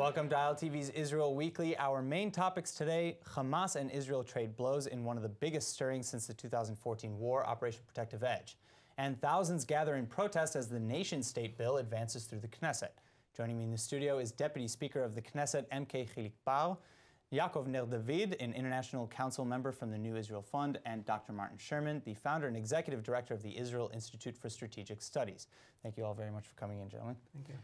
Welcome to ILTV's Israel Weekly. Our main topics today: Hamas and Israel trade blows in one of the biggest stirrings since the 2014 war, Operation Protective Edge. And thousands gather in protest as the nation-state bill advances through the Knesset. Joining me in the studio is Deputy Speaker of the Knesset, MK Hilik Bar, Yaakov Ner David, an International Council member from the New Israel Fund, and Dr. Martin Sherman, the founder and executive director of the Israel Institute for Strategic Studies. Thank you all very much for coming in, gentlemen. Thank you.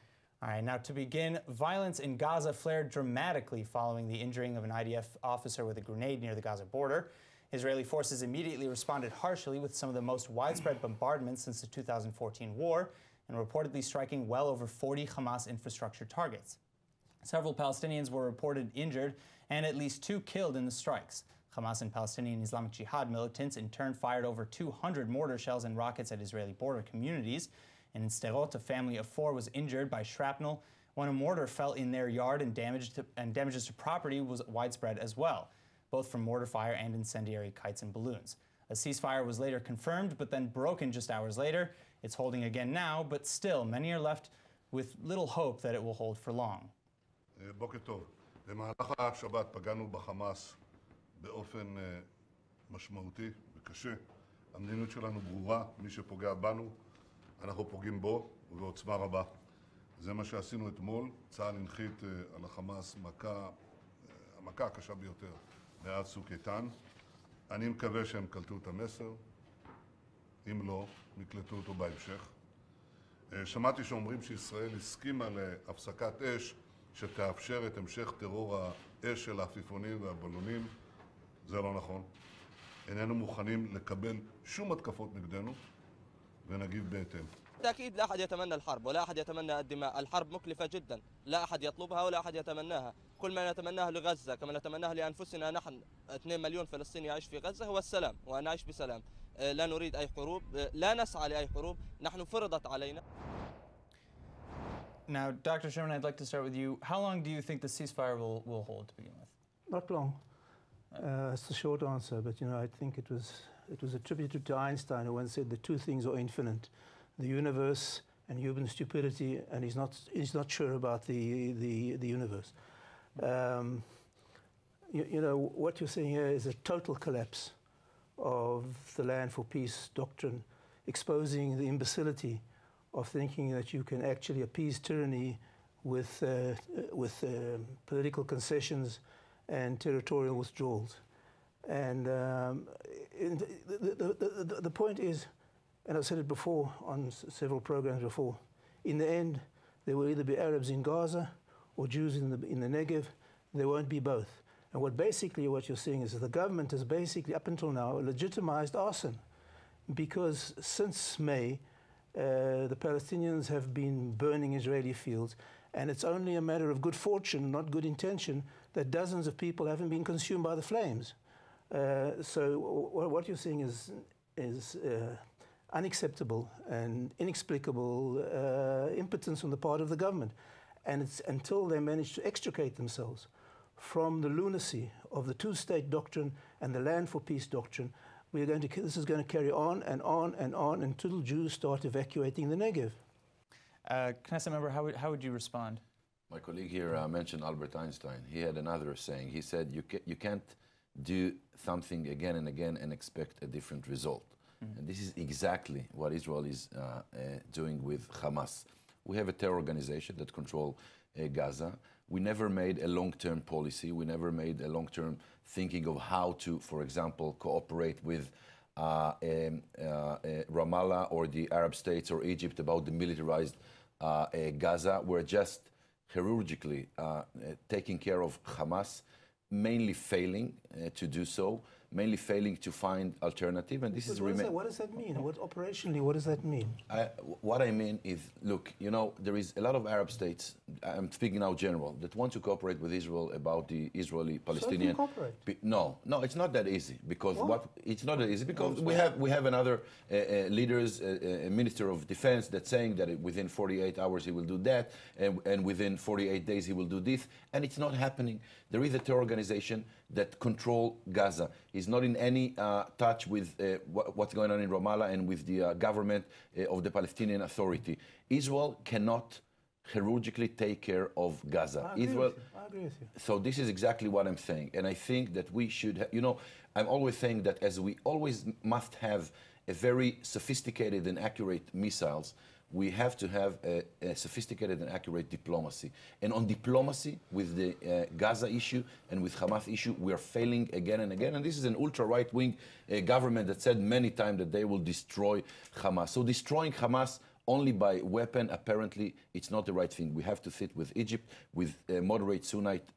All right, now to begin, violence in Gaza flared dramatically following the injuring of an IDF officer with a grenade near the Gaza border. Israeli forces immediately responded harshly with some of the most widespread bombardments since the 2014 war, and reportedly striking well over 40 Hamas infrastructure targets. Several Palestinians were reported injured and at least 2 killed in the strikes. Hamas and Palestinian Islamic Jihad militants in turn fired over 200 mortar shells and rockets at Israeli border communities. And in Sderot, a family of 4 was injured by shrapnel when a mortar fell in their yard, and damages to property was widespread as well, both from mortar fire and incendiary kites and balloons. A ceasefire was later confirmed, but then broken just hours later. It's holding again now, but still, many are left with little hope that it will hold for long. בוקר טוב. במהלך השבת פגענו בחמאס באופן משמעותי וקשה. המדיניות שלנו ברורה, מי שפוגע בנו, אנחנו פוגעים בו ובעוצמה רבה. זה מה שעשינו אתמול. צה"ל הנחית על החמאס המכה הקשה ביותר מאז צוק איתן. אני מקווה שהם קלטו את המסר. אם לא, נקלטו אותו בהמשך. שמעתי שאומרים שישראל הסכימה להפסקת אש שתאפשר את המשך טרור האש של העפיפונים והבלונים. זה לא נכון. איננו מוכנים לקבל שום התקפות נגדנו ונגיב בהתאם. بالتأكيد لا أحد يتمنى الحرب ولا أحد يتمنى الدماء. الحرب مكلفة جدا، لا أحد يطلبها ولا أحد يتمناها. كل ما نتمناه لغزة كما نتمناه لأنفسنا نحن 2 مليون فلسطيني يعيش في غزة هو السلام، وأن نعيش بسلام. لا نريد أي حروب، لا نسعى لأي حروب، نحن فرضت علينا. Now, Dr. Sherman, I'd like to start with you. How long do you think the ceasefire will hold to begin with? Not long. It's a short answer, but I think it was attributed to Einstein, who once said the 2 things are infinite: the universe and human stupidity, and he's not sure about the universe. What you're seeing here is a total collapse of the land for peace doctrine, exposing the imbecility of thinking that you can actually appease tyranny with political concessions and territorial withdrawals. And the point is, and I've said it before on several programs before, in the end, there will either be Arabs in Gaza or Jews in the Negev. There won't be both. And what you're seeing is that the government has basically, up until now, legitimized arson, because since May, the Palestinians have been burning Israeli fields, and it's only a matter of good fortune, not good intention, that dozens of people haven't been consumed by the flames. So what you're seeing is unacceptable and inexplicable impotence on the part of the government. And it's until they manage to extricate themselves from the lunacy of the 2-state doctrine and the land for peace doctrine, this is going to carry on and on and on until Jews start evacuating the Negev. Knesset member, how would you respond? My colleague here mentioned Albert Einstein. He had another saying. He said, you can't do something again and again and expect a different result. Mm-hmm. And this is exactly what Israel is doing with Hamas. We have a terror organization that controls Gaza. We never made a long-term policy. We never made a long-term thinking of how to, for example, cooperate with Ramallah or the Arab states or Egypt about the militarized Gaza. We're just chirurgically taking care of Hamas, mainly failing to do so, mainly failing to find alternative, and this is what does that mean? Operationally, what does that mean? What I mean is, look, there is a lot of Arab states, I'm speaking now general, that want to cooperate with Israel about the Israeli-Palestinian. So cooperate. No, it's not that easy, because it's not that easy because we have another leaders, a Minister of Defense that's saying that within 48 hours he will do that, and within 48 days he will do this, and it's not happening. There is a terror organization that control Gaza. Is not in any touch with what's going on in Ramallah and with the government of the Palestinian Authority. Israel cannot chirurgically take care of Gaza. I agree with you. I agree with you. So this is exactly what I'm saying. And I think that we should, I'm always saying that as we always must have a very sophisticated and accurate missiles, we have to have a sophisticated and accurate diplomacy. And on diplomacy, with the Gaza issue and with Hamas issue, we are failing again and again. And this is an ultra-right-wing government that said many times that they will destroy Hamas. So destroying Hamas only by weapon, apparently, it's not the right thing. We have to sit with Egypt, with moderate Sunnite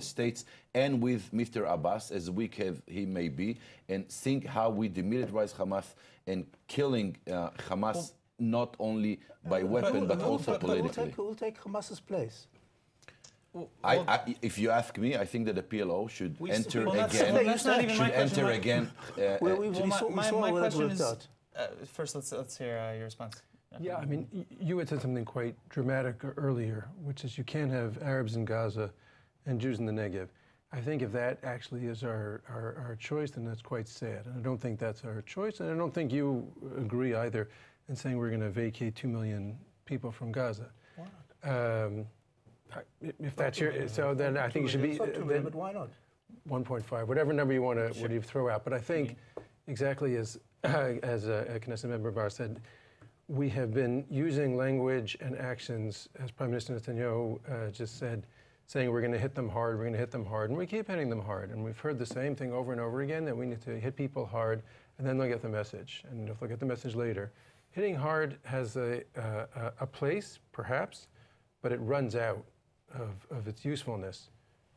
states, and with Mr. Abbas, as weak as he may be, and think how we demilitarize Hamas and killing Hamas not only by weapon, but also politically. We'll take Hamas's place. If you ask me, I think that the PLO should enter well, again. that's not even my should question. enter again. My question is, first, let's hear your response. Yeah, I mean, you had said something quite dramatic earlier, which is you can't have Arabs in Gaza and Jews in the Negev. I think if that actually is our choice, then that's quite sad. And I don't think that's our choice, and I don't think you agree either in saying we're going to vacate 2 million people from Gaza. If that's your, so then I think you should be. But why not? 1.5, whatever number you want to throw out. But I think exactly as Knesset member Bar said, we have been using language and actions, as Prime Minister Netanyahu just said, saying we're going to hit them hard, we're going to hit them hard, and we keep hitting them hard. And we've heard the same thing over and over again, that we need to hit people hard, and then they'll get the message. And if they'll get the message later. Hitting hard has a place, perhaps, but it runs out of its usefulness.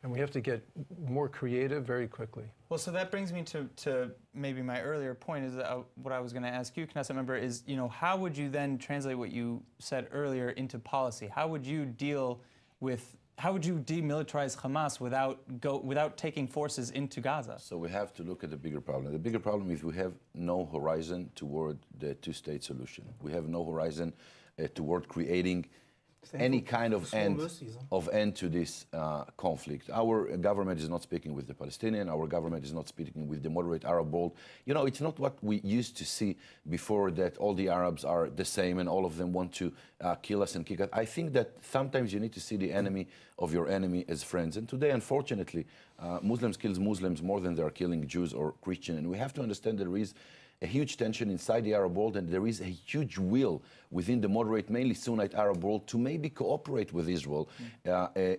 And we have to get more creative very quickly. Well, so that brings me to maybe my earlier point, is that what I was going to ask you, Knesset member, is, how would you then translate what you said earlier into policy? How would you how would you demilitarize Hamas without taking forces into Gaza? So we have to look at the bigger problem. The bigger problem is we have no horizon toward the two-state solution. We have no horizon toward creating any kind of end to this conflict. Our government is not speaking with the Palestinian. Our government is not speaking with the moderate Arab world. It's not what we used to see before, that all the Arabs are the same and all of them want to kill us and kick us. I think that sometimes you need to see the enemy of your enemy as friends. And today, unfortunately, Muslims kill Muslims more than they are killing Jews or Christians. And we have to understand there is a huge tension inside the Arab world, and there is a huge will within the moderate, mainly Sunnite Arab world, to maybe cooperate with Israel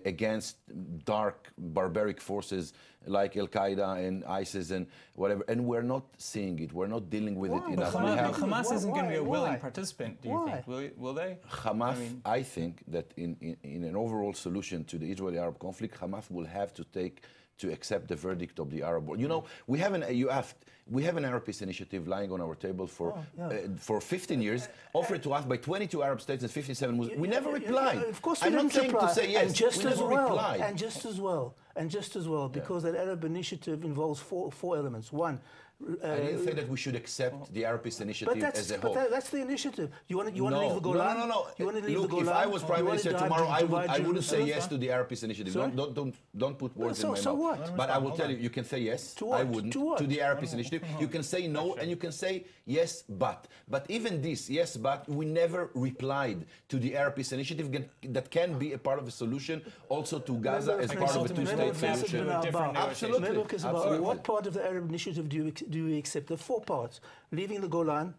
against dark, barbaric forces like Al-Qaeda and ISIS and whatever. And we're not seeing it. We're not dealing with it enough. Hamas isn't going to be a willing participant, do you think? Will they? Hamas, I think that in an overall solution to the Israeli-Arab conflict, Hamas will have to accept the verdict of the Arab world. We have an Arab Peace Initiative lying on our table for 15 years, offered to us by 22 Arab states and 57 Muslims. We never replied. Of course we didn't reply. To say yes, and just as well, because that Arab initiative involves four elements. One, I didn't say that we should accept the Arab Peace Initiative as a whole. But that's the initiative. You want to leave the Golan? No. You want to leave the Golan? If I was Prime Minister tomorrow, I wouldn't say yes to the Arab Peace Initiative. Don't put words in my mouth. So what? But I will tell you, you can say yes. To what? I wouldn't. To the Arab Peace Initiative. You can say no, and you can say yes, but. But even this, yes, but, we never replied to the Arab Peace Initiative that can be a part of a solution also to Gaza as part of a two-state solution. Absolutely. What part of the Arab Initiative do you accept? The 4 parts: leaving the Golan,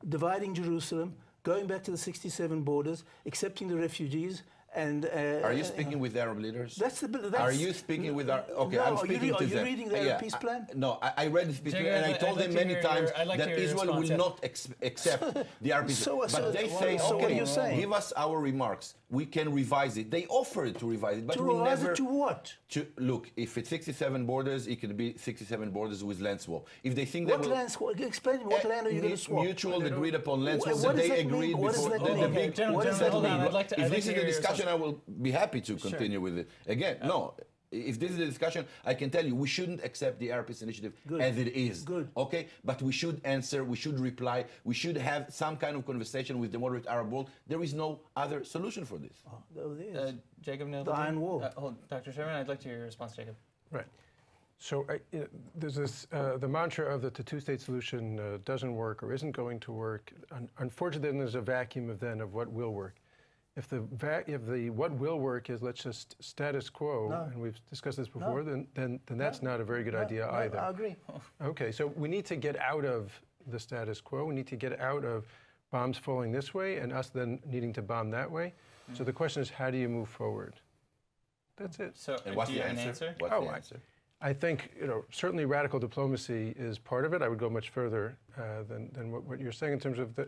dividing Jerusalem, going back to the 67 borders, accepting the refugees, and... are you speaking with Arab leaders? Are you speaking with our... Okay, no, I'm speaking to them. Are you reading the Arab peace plan? No, I read the peace plan, and I told them many times that Israel will not accept the Arab peace plan. But they say, okay, give us our remarks. We can revise it. They offered to revise it, but we never... To revise it to what? Look, if it's 67 borders, it could be 67 borders with land swap. If they think that... What land swap? Explain what land are you going to swap? Mutual agreed upon land swap that they agreed before. What does that mean? If this is the discussion, I will be happy to continue with it. Again, no. If this is the discussion, I can tell you we shouldn't accept the Arab Peace Initiative as it is. Okay? But we should answer, we should reply, we should have some kind of conversation with the moderate Arab world. There is no other solution for this. There is. Jacob Neal. The Iron Wall. Dr. Sherman, I'd like to hear your response, Jacob. Right. So there's this, the mantra of that the two-state solution doesn't work or isn't going to work. Unfortunately, then there's a vacuum of what will work. if the what will work is let's just status quo, and we've discussed this before, then that's not a very good idea either. I agree. Okay, so we need to get out of the status quo. We need to get out of bombs falling this way and us then needing to bomb that way. So the question is, how do you move forward? That's it. So, And what's do you the have an answer? answer? What's the answer? I think certainly radical diplomacy is part of it. I would go much further than what you're saying in terms of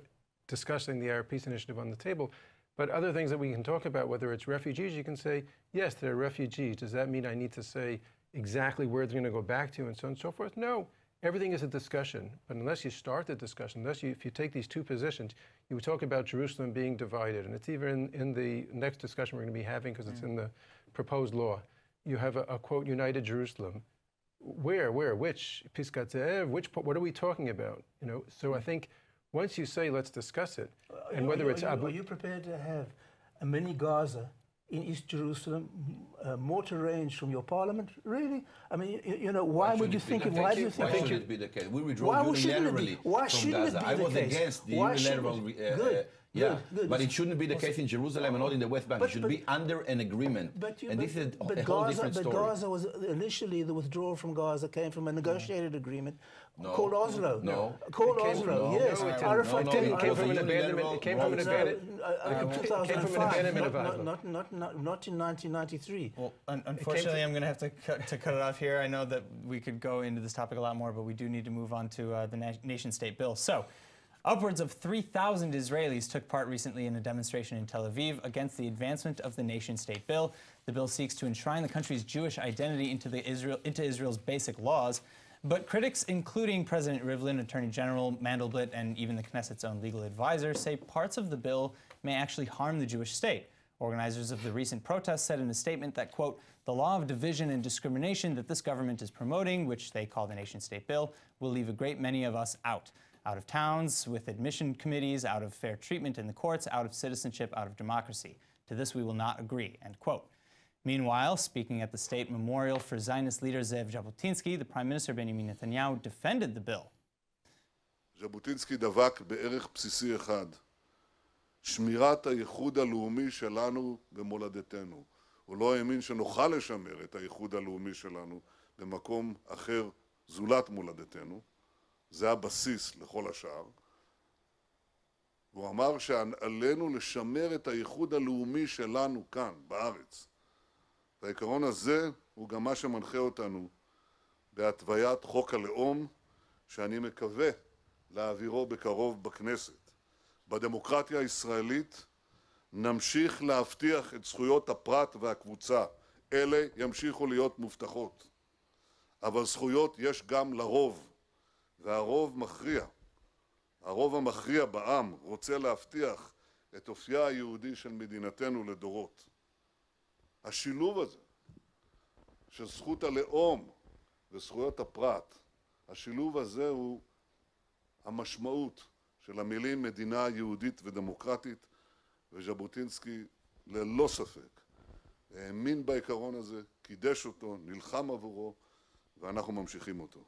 discussing the Arab Peace Initiative on the table. But other things that we can talk about, whether it's refugees, you can say, yes, they're refugees. Does that mean I need to say exactly where it's going to go back to and so on and so forth? No. Everything is a discussion. But unless you start the discussion, if you take these two positions, you talk about Jerusalem being divided. And it's even in the next discussion we're going to be having, because it's in the proposed law. You have a quote, united Jerusalem. Where, which, Piskat Ze'ev, what are we talking about? So I think once you say, let's discuss it, and whether it's Are you prepared to have a mini Gaza in East Jerusalem, mortar range from your parliament? Really? I mean, why would you think it? Why do you think Why it should it be the case? We withdraw Why shouldn't it be? unilaterally Why from shouldn't it Gaza. be I the was case? against the Why unilateral. shouldn't Good. But it shouldn't be the case in Jerusalem and not in the West Bank. It should be under an agreement. And this is a whole different story. But Gaza was initially, the withdrawal from Gaza came from a negotiated agreement called Oslo. Called Oslo. Yes. It came from an abandonment. It came from an abandonment of Oslo. Not in 1993. Well, unfortunately, I'm going to have to cut it off here. I know that we could go into this topic a lot more, but we do need to move on to the nation-state bill. So, upwards of 3,000 Israelis took part recently in a demonstration in Tel Aviv against the advancement of the nation-state bill. The bill seeks to enshrine the country's Jewish identity into Israel's basic laws. But critics, including President Rivlin, Attorney General Mandelblit, and even the Knesset's own legal advisor, say parts of the bill may actually harm the Jewish state. Organizers of the recent protests said in a statement that, quote, the law of division and discrimination that this government is promoting, which they call the nation-state bill, will leave a great many of us out of towns, with admission committees, out of fair treatment in the courts, out of citizenship, out of democracy. To this we will not agree, end quote. Meanwhile, speaking at the state memorial for Zionist leader Zev Jabotinsky, the Prime Minister Benjamin Netanyahu defended the bill. ז'בוטינסקי דבק בערך בסיסי אחד, שמירת הייחוד הלאומי שלנו במולדתנו. הוא לא האמין שנוכל לשמר את הייחוד הלאומי שלנו במקום אחר זולת מולדתנו. זה הבסיס לכל השאר. הוא אמר שעלינו לשמר את הייחוד הלאומי שלנו כאן, בארץ. והעיקרון הזה הוא גם מה שמנחה אותנו בהתוויית חוק הלאום, שאני מקווה להעבירו בקרוב בכנסת. בדמוקרטיה הישראלית נמשיך להבטיח את זכויות הפרט והקבוצה. אלה ימשיכו להיות מובטחות. אבל זכויות יש גם לרוב. והרוב מכריע. הרוב המכריע בעם רוצה להבטיח את אופייה היהודי של מדינתנו לדורות. השילוב הזה של זכות הלאום וזכויות הפרט, השילוב הזה הוא המשמעות של המילים מדינה יהודית ודמוקרטית, וז'בוטינסקי ללא ספק האמין בעיקרון הזה, קידש אותו, נלחם עבורו, ואנחנו ממשיכים אותו.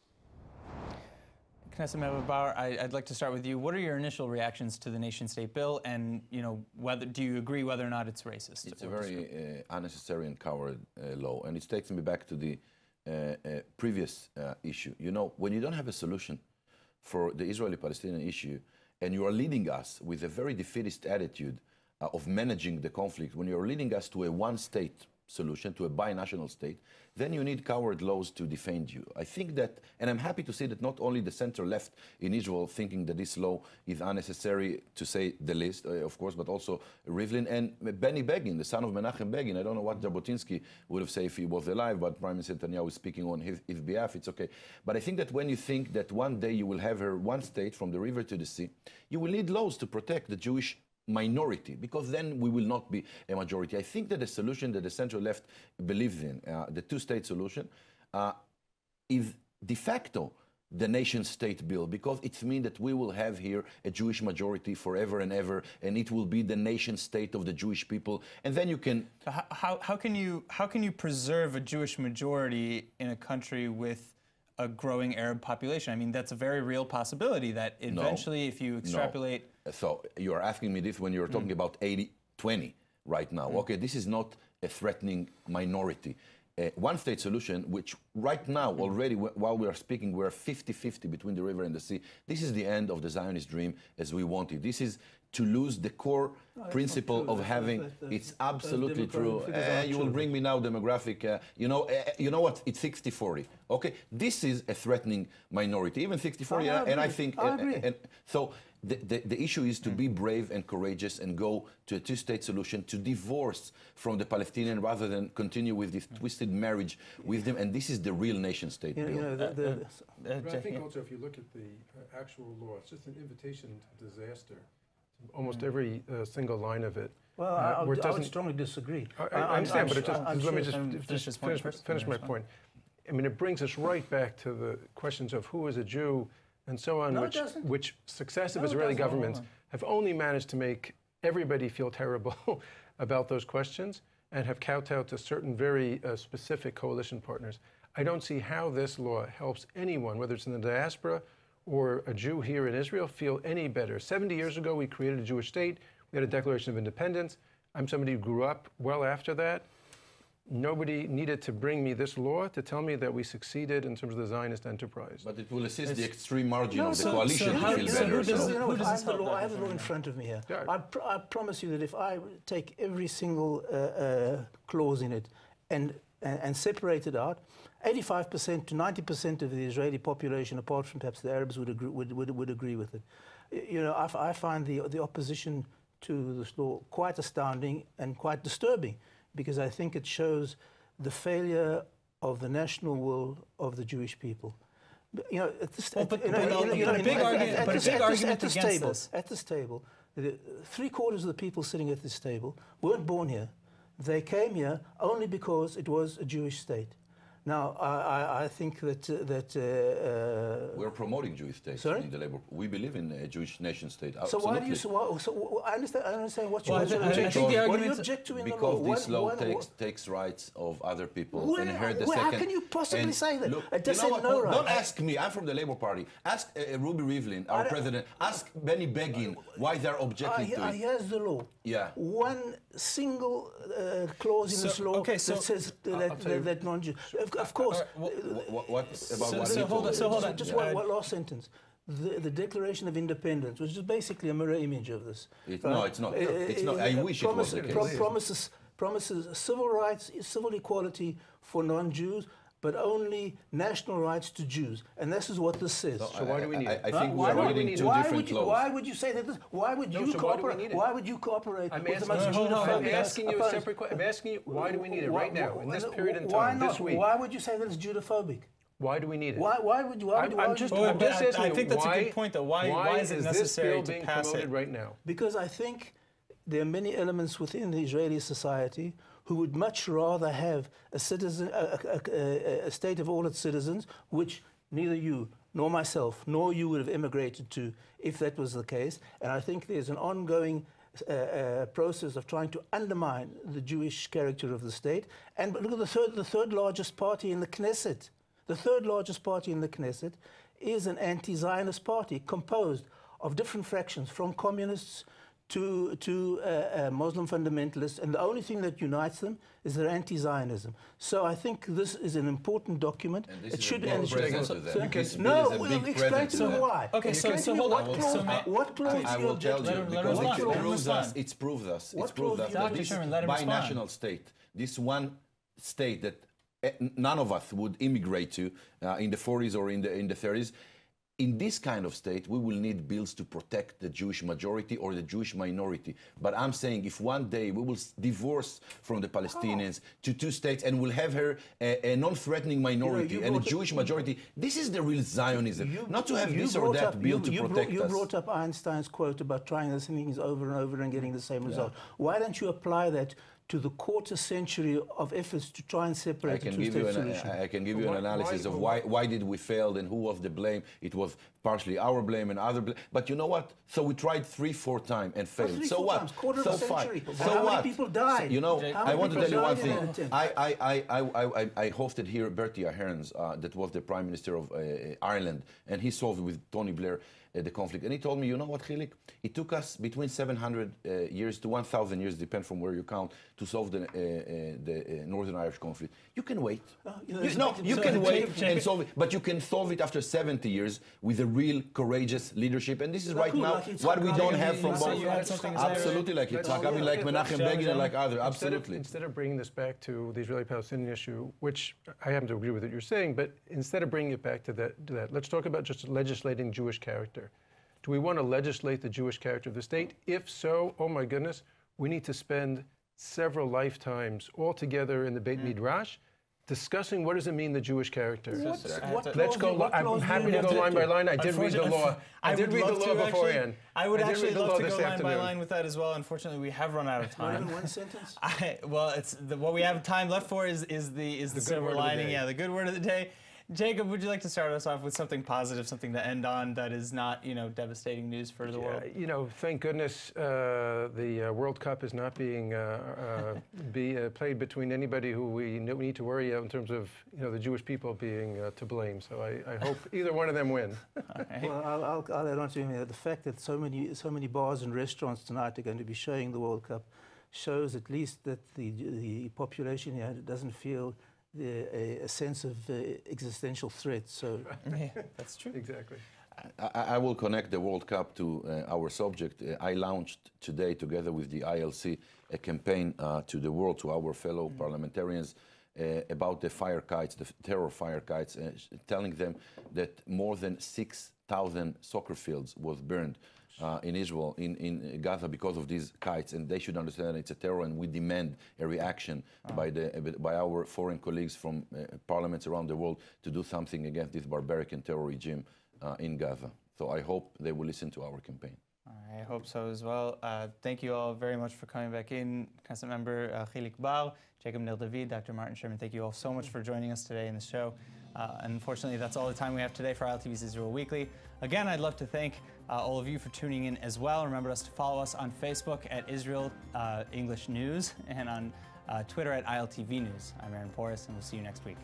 Knesset Member Bauer, I'd like to start with you. What are your initial reactions to the nation-state bill, and do you agree whether or not it's racist? It's a very unnecessary and coward law, and it takes me back to the previous issue. When you don't have a solution for the Israeli-Palestinian issue, and you are leading us with a very defeatist attitude of managing the conflict, when you're leading us to a one-state solution, to a binational state, then you need coward laws to defend you. I think that, and I'm happy to see that not only the center-left in Israel thinking that this law is unnecessary, to say the least, of course, but also Rivlin and Benny Begin, the son of Menachem Begin. I don't know what Jabotinsky would have said if he was alive, but Prime Minister Netanyahu is speaking on his behalf, it's okay. But I think that when you think that one day you will have one state from the river to the sea, you will need laws to protect the Jewish minority, because then we will not be a majority. I think that the solution that the central left believes in, the two-state solution, is de facto the nation-state bill, because it means that we will have here a Jewish majority forever and ever, and it will be the nation-state of the Jewish people. And then you can... So how can you preserve a Jewish majority in a country with a growing Arab population? I mean, that's a very real possibility that eventually, if you extrapolate... So you're asking me this when you're talking about 80-20. right now. Okay, this is not a threatening minority. One-state solution, which right now already, while we are speaking, we're 50-50 between the river and the sea. This is the end of the Zionist dream as we want it. This is to lose the core principle of having. It's absolutely true. You will bring me now demographic. You know what? It's 60-40. Okay, this is a threatening minority, even 60-40. And I think, and so the issue is to be brave and courageous and go to a two-state solution, to divorce from the Palestinian rather than continue with this twisted marriage with them. And this is the real nation-state bill. But I think also if you look at the actual law, it's just an invitation to disaster. Almost every single line of it. Well, I would strongly disagree. I understand, but let me just finish my point. I mean, it brings us right back to the questions of who is a Jew and so on, which successive Israeli governments have only managed to make everybody feel terrible about those questions and have kowtowed to certain very specific coalition partners. I don't see how this law helps anyone, whether it's in the diaspora or a Jew here in Israel, feel any better. 70 years ago, we created a Jewish state. We had a Declaration of Independence. I'm somebody who grew up well after that. Nobody needed to bring me this law to tell me that we succeeded in terms of the Zionist enterprise. But it will assist the extreme margin of the coalition to feel better. I have the law in front of me here. Yeah. I promise you that if I take every single clause in it and separate it out, 85% to 90% of the Israeli population, apart from perhaps the Arabs, would agree with it. You know, I find the opposition to this law quite astounding and quite disturbing, because I think it shows the failure of the national will of the Jewish people. You know, at this table, three-quarters of the people sitting at this table weren't born here. They came here only because it was a Jewish state. Now, I think that we're promoting Jewish states in the Labour. We believe in a Jewish nation state. So why do you? So I understand what you object to in the law. Because this law takes rights of other people and hurt the second. How can you possibly say that? Look, it doesn't no right. Don't ask me. I'm from the Labour Party. Ask Ruby Rivlin, our president. Ask Benny Begin why they're objecting to it. Here's the law. Yeah. One single clause in this law that says that non-Jews. Of course. What about hold on. Just one last sentence. The Declaration of Independence, which is basically a mirror image of this. No, it's not. It's not. I wish it was the case. Promises civil rights, civil equality for non-Jews, but only national rights to Jews. And this is what this says. So why do we need it? I think we are reading two different laws. Why would you say that this? Why would you cooperate? Why would you cooperate with the most I'm asking you a separate question. I'm asking you, why do we need it right now, in this period in time, this week? Why would you say that it's Judophobic? Why do we need it? Why would you? I'm just asking I think that's a good point, though. Why is it necessary to pass it right now? Because I think there are many elements within the Israeli society who would much rather have a state of all its citizens, which neither you nor myself nor you would have immigrated to if that was the case. And I think there's an ongoing process of trying to undermine the Jewish character of the state. And look at the third largest party in the Knesset. The third largest party in the Knesset is an anti-Zionist party composed of different fractions, from communists to Muslim fundamentalists, and the only thing that unites them is their anti-Zionism. So I think this is an important document. And this explain to me why. Okay, so hold on. What clause I will tell you, because it's proved us that this binational state, this one state that none of us would immigrate to in the 40s or in the 30s, in this kind of state, we will need bills to protect the Jewish majority or the Jewish minority. But I'm saying if one day we will divorce from the Palestinians to two states and we'll have her a non-threatening minority and a Jewish majority, this is the real Zionism. Not to have this or that bill to protect us. You brought up Einstein's quote about trying the things over and over and getting the same result. Why don't you apply that to the quarter century of efforts to try and separate I can the give you two-state solution? I can give you an Why- analysis of why- why did we fail and who was the blame. It was partially our blame and other blame. But you know what? So we tried 3-4 times and failed. Three, so four what? times, quarter so of a century. fine. And So how many what? people died? You know, How I many want to people tell you one died in thing. that attempt? I hosted here Bertie Ahern, that was the Prime Minister of Ireland, and he solved with Tony Blair the conflict. And he told me, you know what, Chilik? It took us between 700 years to 1,000 years, depend from where you count, to solve the Northern Irish conflict. You can wait. You can wait and solve it, but you can solve it after 70 years with a real courageous leadership. And this is right cool, now like Yitzhak what we don't Rabin. have from You said both. you had something to say, Absolutely, like Yitzhak Rabin, like Menachem Begin, and like others. Absolutely. Instead of bringing this back to the Israeli-Palestinian issue, which I happen to agree with what you're saying, but instead of bringing it back to that, let's talk about just legislating Jewish character. Do we want to legislate the Jewish character of the state? If so, oh my goodness, we need to spend several lifetimes all together in the Beit Midrash discussing what does it mean, the Jewish character. Let's go. I'm happy to go line by line. I did read the law. I did read the law beforehand. I would actually love to go line by afternoon. line with that as well. Unfortunately, we have run out of Not time. even one sentence? Well, it's what we have time left for is the silver word of the lining. day. Yeah, the good word of the day. Jacob, would you like to start us off with something positive, something to end on that is not, devastating news for the world? Thank goodness the World Cup is not being played between anybody who we need to worry about in terms of the Jewish people being to blame. So I hope either one of them win. Well, I'll add on to him here. The fact that so many bars and restaurants tonight are going to be showing the World Cup shows at least that the population here doesn't feel a sense of existential threat. So Yeah, that's true. Exactly. I will connect the World Cup to our subject. I launched today, together with the ILC, a campaign to the world, to our fellow parliamentarians, about the fire kites, the terror fire kites, telling them that more than 6,000 soccer fields was burned in Israel, in Gaza, because of these kites, and they should understand it's a terror, and we demand a reaction by our foreign colleagues from parliaments around the world to do something against this barbaric and terror regime in Gaza. So I hope they will listen to our campaign. I hope so as well. Thank you all very much for coming back in. Knesset member Chilik Bar, Jacob Nir David, Dr. Martin Sherman, thank you all so much for joining us today in the show. Unfortunately, that's all the time we have today for ILTV's Israel Weekly. Again, I'd love to thank all of you for tuning in as well. Remember to follow us on Facebook at Israel English News and on Twitter at ILTV News. I'm Aaron Porras, and we'll see you next week.